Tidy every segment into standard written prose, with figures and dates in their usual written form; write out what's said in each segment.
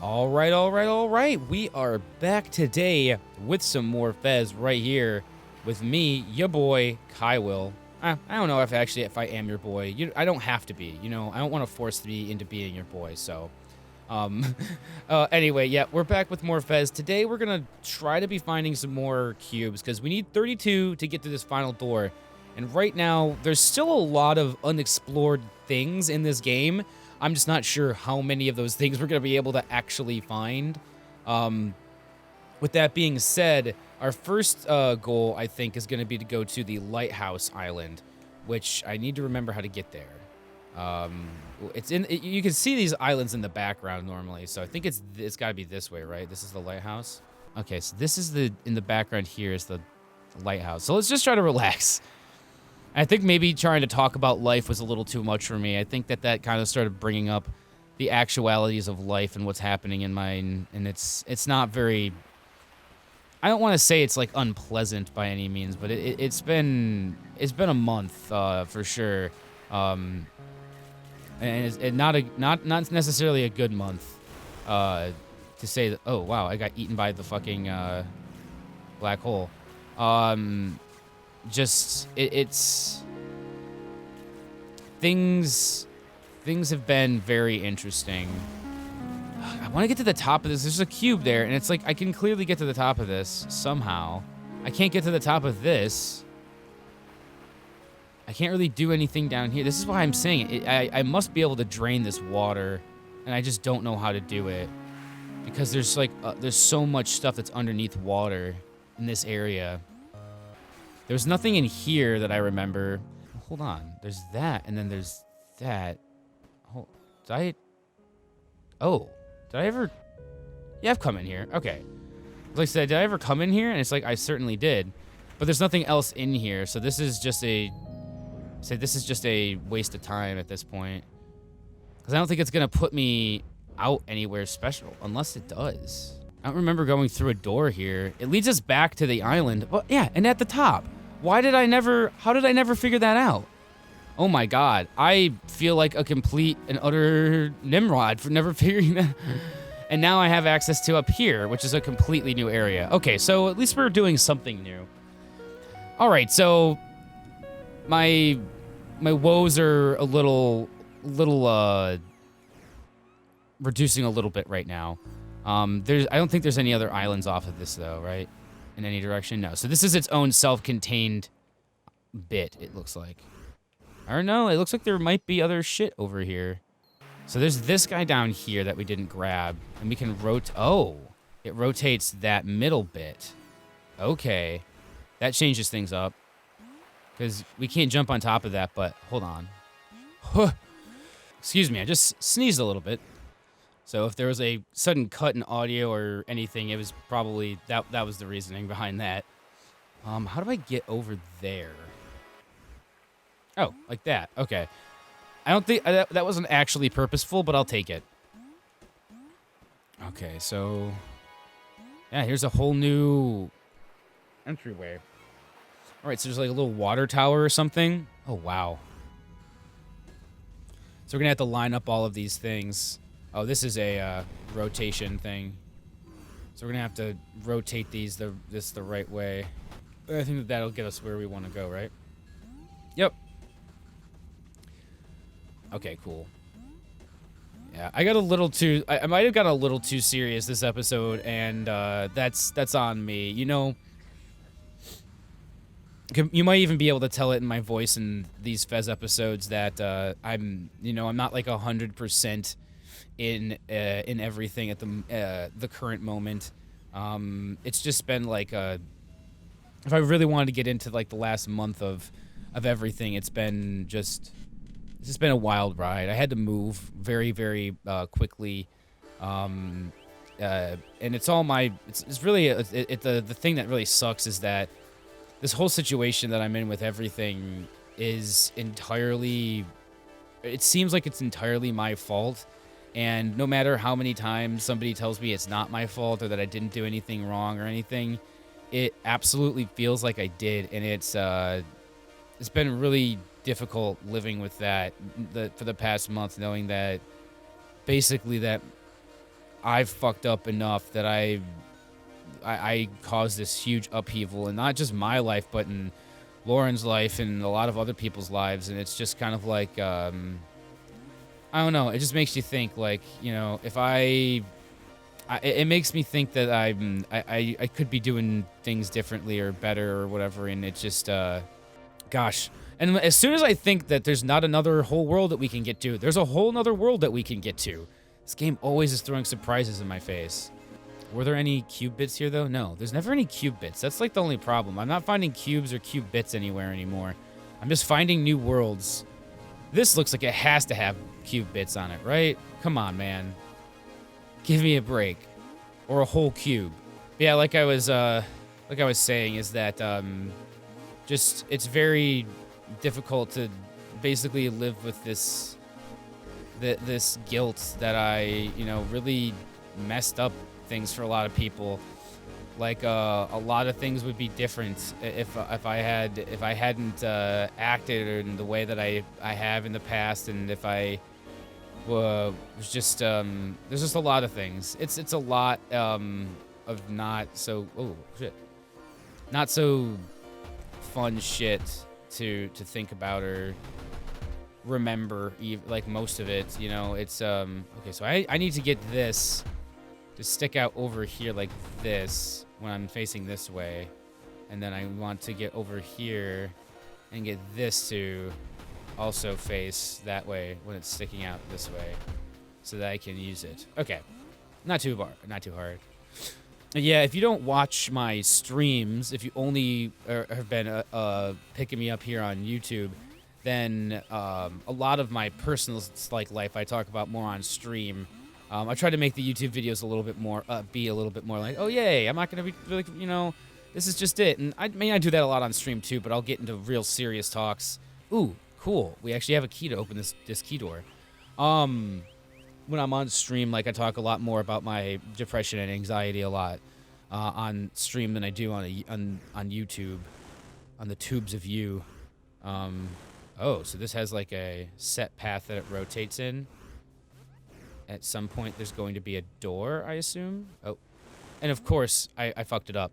All right, all right, all right. We are back today with some more Fez right here with me, your boy, Kywil. I don't know if I am your boy. I don't have to be, I don't want to force me into being your boy, so. Um, anyway, yeah, we're back with more Fez. Today, we're going to try to be finding some more cubes because we need 32 to get to this final door. And right now, there's still a lot of unexplored things in this game. I'm just not sure how many of those things we're going to be able to actually find. With that being said, our first goal, I think, is going to be to go to the Lighthouse Island, which I need to remember how to get there. You can see these islands in the background normally, so I think it's got to be this way, right? This is the lighthouse. Okay, so this is in the background here is the lighthouse. So let's just try to relax. I think maybe trying to talk about life was a little too much for me. I think that kind of started bringing up the actualities of life and what's happening in mine, and it's not very. I don't want to say it's like unpleasant by any means, but it's been a month for sure, and it's not necessarily a good month to say that. Oh wow, I got eaten by the fucking black hole. Just it's things have been very interesting. I want to get to the top of this. There's a cube there, and it's like I can clearly get to the top of this somehow. I can't get to the top of this. I can't really do anything down here. This is why I'm saying it. I must be able to drain this water, and I just don't know how to do it because there's like there's so much stuff that's underneath water in this area. There's nothing in here that I remember. Hold on. There's that, and then there's that. Did I ever? Yeah, I've come in here. Okay. Like I said, did I ever come in here? And it's like, I certainly did. But there's nothing else in here, so this is just a waste of time at this point. Because I don't think it's going to put me out anywhere special, unless it does. I don't remember going through a door here. It leads us back to the island. Well, yeah, and at the top. How did I never figure that out? Oh my god. I feel like a complete and utter Nimrod for never figuring that. And now I have access to up here, which is a completely new area. Okay, so at least we're doing something new. All right, so my woes are a little reducing a little bit right now. I don't think there's any other islands off of this though, right? In any direction? No. So this is its own self-contained bit, it looks like. I don't know, it looks like there might be other shit over here. So there's this guy down here that we didn't grab, and we can it rotates that middle bit. Okay. That changes things up. Because we can't jump on top of that, but hold on. Excuse me, I just sneezed a little bit. So if there was a sudden cut in audio or anything, it was probably that was the reasoning behind that. How do I get over there? Oh, like that. Okay. I don't think that wasn't actually purposeful, but I'll take it. Okay, so yeah, here's a whole new entryway. All right, so there's like a little water tower or something. Oh, wow. So we're going to have to line up all of these things. Oh, this is a rotation thing. So we're going to have to rotate these the right way. I think that'll get us where we want to go, right? Yep. Okay, cool. Yeah, I got a little too... I might have got a little too serious this episode, and that's on me. You know... You might even be able to tell it in my voice in these Fez episodes that I'm not like 100% in everything at the current moment. It's just been like if I really wanted to get into like the last month of everything, it's just been a wild ride. I had to move very, very quickly, and it's all my. It's really the thing that really sucks is that. This whole situation that I'm in with everything is entirely... It seems like it's entirely my fault. And no matter how many times somebody tells me it's not my fault or that I didn't do anything wrong or anything, it absolutely feels like I did. And it's been really difficult living with that for the past month, knowing that basically that I've fucked up enough that I caused this huge upheaval in not just my life, but in Lauren's life and a lot of other people's lives. And it's just kind of like, I don't know. It just makes you think, like, you know, if it makes me think that I could be doing things differently or better or whatever. And it just, gosh. And as soon as I think that there's not another whole world that we can get to, there's a whole nother world that we can get to. This game always is throwing surprises in my face. Were there any cube bits here, though? No, there's never any cube bits. That's like the only problem. I'm not finding cubes or cube bits anywhere anymore. I'm just finding new worlds. This looks like it has to have cube bits on it, right? Come on, man. Give me a break. Or a whole cube. But yeah, like I was saying, is that just it's very difficult to basically live with this guilt that I, you know, really messed up things for a lot of people. Like a lot of things would be different if I hadn't acted in the way that I have in the past, and if I was just there's just a lot of things. It's a lot of not so not so fun shit to think about or remember, like most of it, you know. It's okay, so I need to get this to stick out over here like this when I'm facing this way, and then I want to get over here and get this to also face that way when it's sticking out this way, so that I can use it. Okay, not too hard. Yeah, if you don't watch my streams, if you only have been picking me up here on YouTube, then a lot of my personal life I talk about more on stream. I try to make the YouTube videos a little bit more be a little bit more like, oh yay, I'm not gonna be like, you know, this is just it. And I do that a lot on stream too, but I'll get into real serious talks. Ooh, cool. We actually have a key to open this key door. When I'm on stream, like, I talk a lot more about my depression and anxiety a lot on stream than I do on YouTube, on the tubes of you. Oh, so this has like a set path that it rotates in. At some point, there's going to be a door, I assume. Oh, and of course, I fucked it up.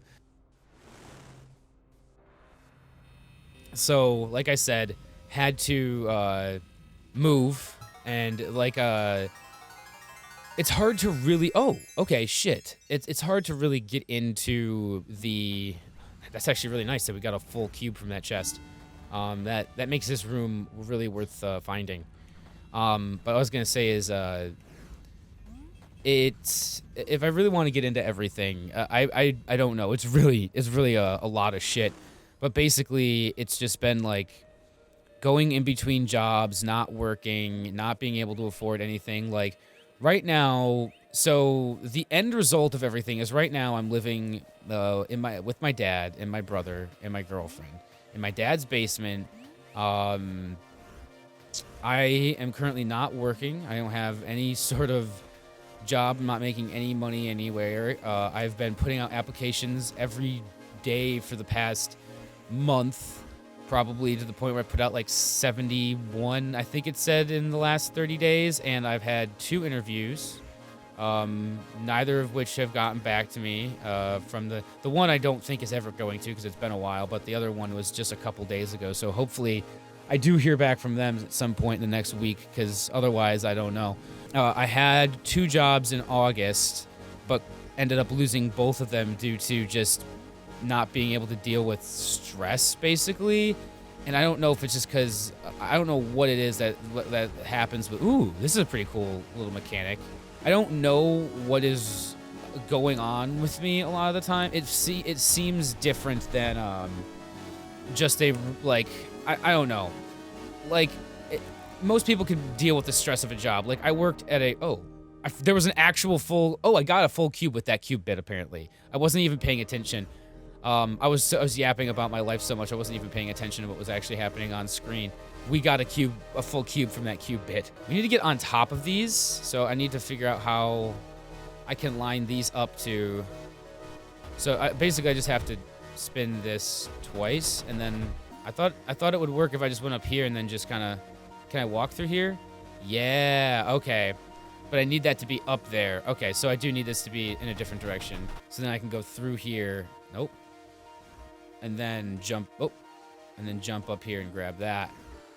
So, like I said, had to move, and like it's hard to really. Oh, okay, shit. It's hard to really get into the. That's actually really nice that we got a full cube from that chest. That makes this room really worth finding. But what I was gonna say is if I really want to get into everything, I don't know. It's really a lot of shit. But basically, it's just been like going in between jobs, not working, not being able to afford anything. Like right now, so the end result of everything is right now I'm living with my dad and my brother and my girlfriend in my dad's basement. I am currently not working. I don't have any sort of job. I'm not making any money anywhere. I've been putting out applications every day for the past month, probably to the point where I put out like 71, I think it said, in the last 30 days, and I've had 2 interviews, neither of which have gotten back to me. From the one I don't think is ever going to, because it's been a while, but the other one was just a couple days ago, so hopefully I do hear back from them at some point in the next week, because otherwise I don't know. I had 2 jobs in August, but ended up losing both of them due to just not being able to deal with stress, basically. And I don't know if it's just because I don't know what it is that happens. But ooh, this is a pretty cool little mechanic. I don't know what is going on with me a lot of the time. It seems different than just a like I don't know, like most people can deal with the stress of a job. Like I worked at there was an actual full. Oh, I got a full cube with that cube bit. Apparently, I wasn't even paying attention. I was yapping about my life so much I wasn't even paying attention to what was actually happening on screen. We got a full cube from that cube bit. We need to get on top of these, so I need to figure out how I can line these up to. So basically, I just have to spin this twice, and then I thought it would work if I just went up here and then just kind of. Can I walk through here? Yeah. Okay. But I need that to be up there. Okay, so I do need this to be in a different direction. So then I can go through here. Nope. And then jump. Oh. And then jump up here and grab that.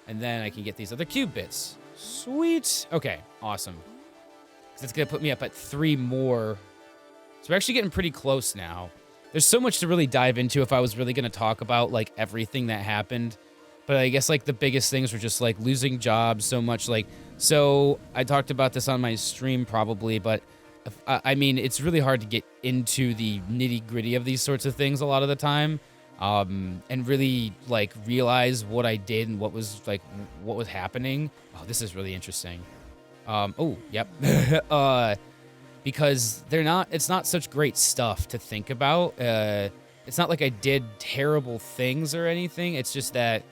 And then I can get these other cube bits. Sweet. Okay, awesome. Because it's going to put me up at 3 more. So we're actually getting pretty close now. There's so much to really dive into if I was really going to talk about, like, everything that happened. But I guess, like, the biggest things were just, like, losing jobs so much. Like, so I talked about this on my stream probably, but, I mean, it's really hard to get into the nitty-gritty of these sorts of things a lot of the time. And really, like, realize what I did and what was happening. Oh, this is really interesting. Oh, yep. Because it's not such great stuff to think about. It's not like I did terrible things or anything. It's just that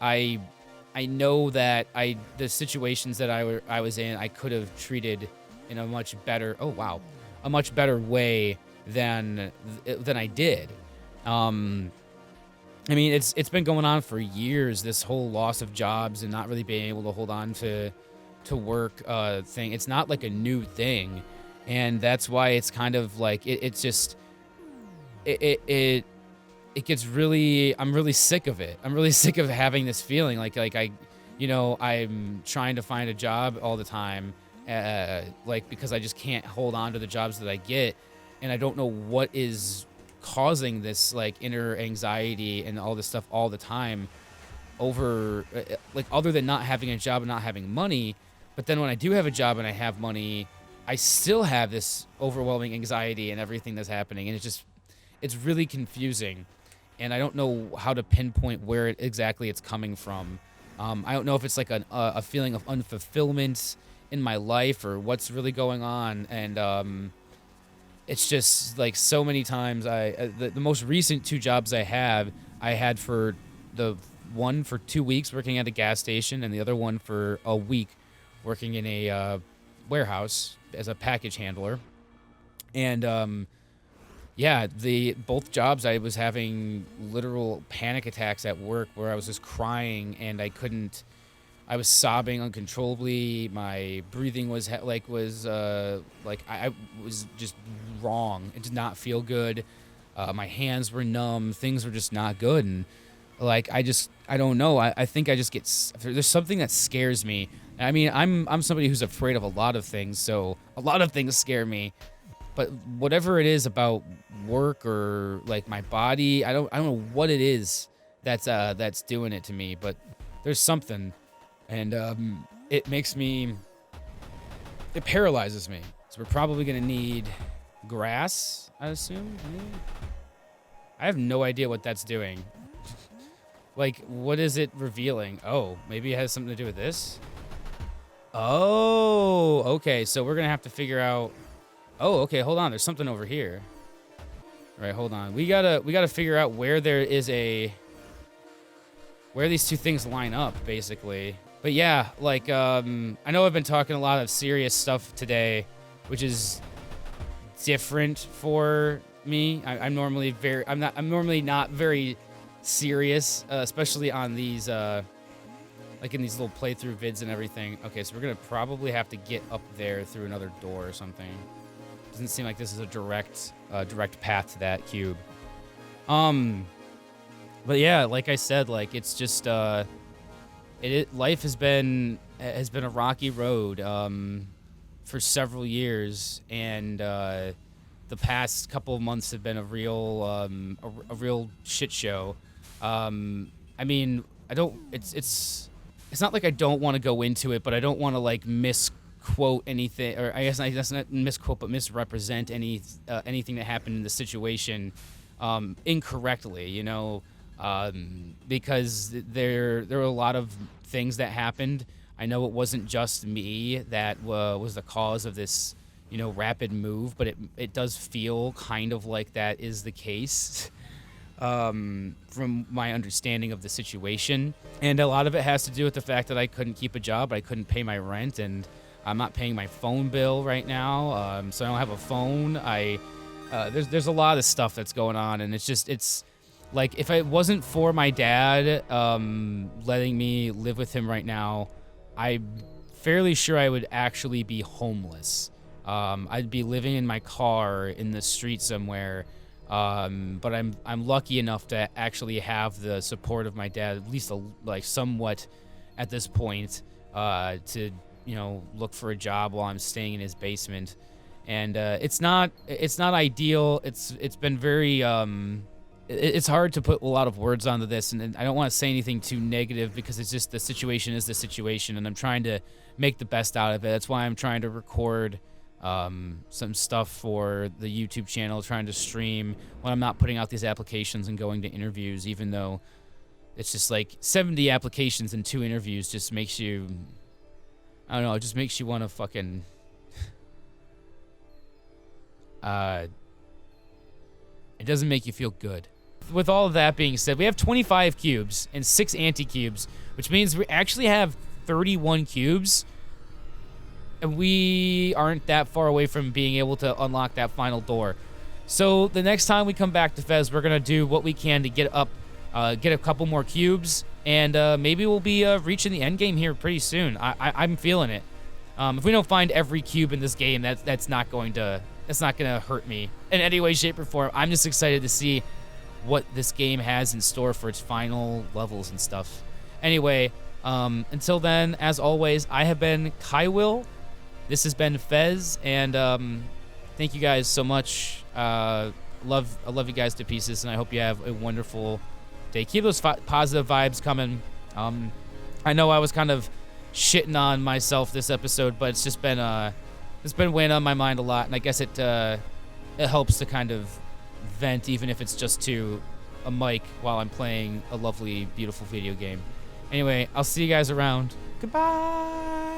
I know that the situations that I was in, I could have treated in a much better, a much better way than I did. I mean, it's been going on for years, this whole loss of jobs and not really being able to hold on to work thing. It's not like a new thing. And that's why it's kind of like, it gets really, I'm really sick of it. I'm really sick of having this feeling like I'm trying to find a job all the time, because I just can't hold on to the jobs that I get. And I don't know what is causing this, like, inner anxiety and all this stuff all the time over, like, other than not having a job and not having money. But then when I do have a job and I have money, I still have this overwhelming anxiety and everything that's happening. And it's really confusing. And I don't know how to pinpoint where exactly it's coming from. I don't know if it's like a feeling of unfulfillment in my life or what's really going on. And it's just like so many times the most recent 2 jobs I had for the one for 2 weeks working at a gas station and the other one for a week working in a warehouse as a package handler. And both jobs I was having literal panic attacks at work where I was just crying and I was sobbing uncontrollably. My breathing was I was just wrong. It did not feel good. My hands were numb. Things were just not good. And like, I don't know. I think I just there's something that scares me. I mean, I'm somebody who's afraid of a lot of things. So a lot of things scare me. But whatever it is about work or like my body, I don't know what it is that's doing it to me, but there's something, and it paralyzes me. So we're probably gonna need grass, I assume. I have no idea what that's doing. Like, what is it revealing? Oh, maybe it has something to do with this. Oh, okay. So we're gonna have to figure out. Oh, okay, hold on. There's something over here. All right, hold on. We gotta figure out where these 2 things line up, basically. But yeah, like, I know I've been talking a lot of serious stuff today, which is different for me. I'm normally not very serious, especially on these, like in these little playthrough vids and everything. Okay, so we're gonna probably have to get up there through another door or something. Doesn't seem like this is a direct path to that cube. But yeah, like I said, like, it's just life has been a rocky road for several years, and the past couple of months have been a real shit show. I mean, it's not like I don't want to go into it, but I don't want to like misquote anything, or I guess not misquote, but misrepresent anything that happened in the situation incorrectly, you know, because there were a lot of things that happened. I know it wasn't just me that was the cause of this, you know, rapid move, but it does feel kind of like that is the case. From my understanding of the situation. And a lot of it has to do with the fact that I couldn't keep a job, I couldn't pay my rent, and I'm not paying my phone bill right now, so I don't have a phone. There's a lot of stuff that's going on, and it's like, if it wasn't for my dad letting me live with him right now, I fairly sure I would actually be homeless. I'd be living in my car in the street somewhere. But I'm lucky enough to actually have the support of my dad, at least like somewhat at this point, to look for a job while I'm staying in his basement. And it's not ideal. It's been very it's hard to put a lot of words onto this, and I don't want to say anything too negative because it's just the situation is the situation, and I'm trying to make the best out of it. That's why I'm trying to record some stuff for the YouTube channel, trying to stream when I'm not putting out these applications and going to interviews, even though it's just like 70 applications and 2 interviews just makes you, I don't know, it just makes you want to fucking it doesn't make you feel good. With all of that being said, we have 25 cubes and 6 anti-cubes, which means we actually have 31 cubes. And we aren't that far away from being able to unlock that final door. So the next time we come back to Fez, we're going to do what we can to get up, get a couple more cubes, and maybe we'll be reaching the end game here pretty soon. I'm feeling it. If we don't find every cube in this game, that's not going to hurt me in any way, shape, or form. I'm just excited to see what this game has in store for its final levels and stuff. Anyway, until then, as always, I have been Kywil. This has been Fez, and thank you guys so much. I love you guys to pieces, and I hope you have a wonderful day. Keep those positive vibes coming. I know I was kind of shitting on myself this episode, but it's just been weighing on my mind a lot, and I guess it helps to kind of vent, even if it's just to a mic while I'm playing a lovely, beautiful video game. Anyway, I'll see you guys around. Goodbye.